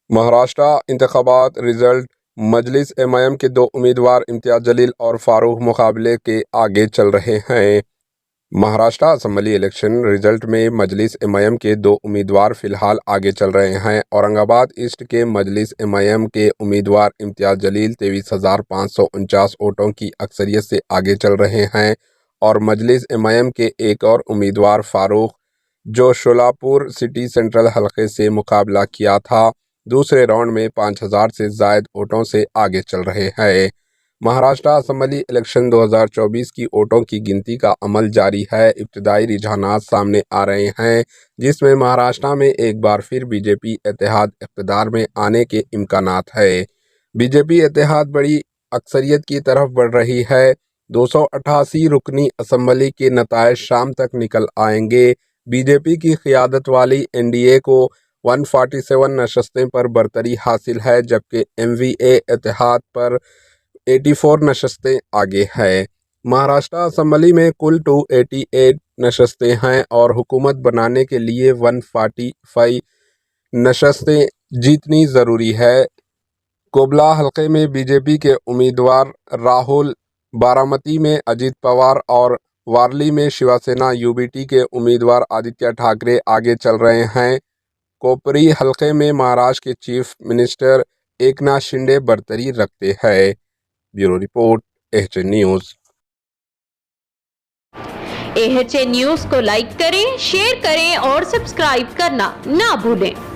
महाराष्ट्र इंतखाबात रिजल्ट मजलिस एमआईएम के दो उम्मीदवार इम्तियाज जलील और फारूक मुकाबले के आगे चल रहे हैं। महाराष्ट्र असेंबली इलेक्शन रिजल्ट में मजलिस एमआईएम के दो उम्मीदवार फिलहाल आगे चल रहे हैं। औरंगाबाद ईस्ट के मजलिस एमआईएम के उम्मीदवार इम्तियाज जलील 23,549 वोटों की अक्सरियत से आगे चल रहे हैं और मजलिस एमआईएम के एक और उम्मीदवार फारूक, जो शोलापुर सिटी सेंट्रल हलके से मुकाबला किया था, दूसरे राउंड में 5,000 से ज़ायद वोटों से आगे चल रहे हैं। महाराष्ट्र असेंबली इलेक्शन 2024 की वोटों की गिनती का अमल जारी है। इब्तदाई रुझानात सामने आ रहे हैं, जिसमें महाराष्ट्र में एक बार फिर बीजेपी इत्तेहाद इक़्तिदार में आने के इम्कानात है। बीजेपी इत्तेहाद बड़ी अक्सरियत की तरफ बढ़ रही है। 288 रुकनी असेंबली के नतायज शाम तक निकल आएंगे। बीजेपी की क़ियादत वाली एनडीए को 147 नशस्तें पर बरतरी हासिल है, जबकि एमवीए इत्तेहाद पर 84 नशस्तें आगे है। महाराष्ट्र असेंबली में कुल 288 नशस्तें हैं और हुकूमत बनाने के लिए 145 नशस्तें जीतनी ज़रूरी है। कोबला हलके में बीजेपी के उम्मीदवार राहुल, बारामती में अजित पवार और वारली में शिवसेना यूबीटी के उम्मीदवार आदित्य ठाकरे आगे चल रहे हैं। कोपरी हलके में महाराष्ट्र के चीफ मिनिस्टर एकनाथ शिंदे बरतरी रखते हैं। Bureau report, AHA news. AHA news को लाइक करें, शेयर करें और सब्सक्राइब करना ना भूलें।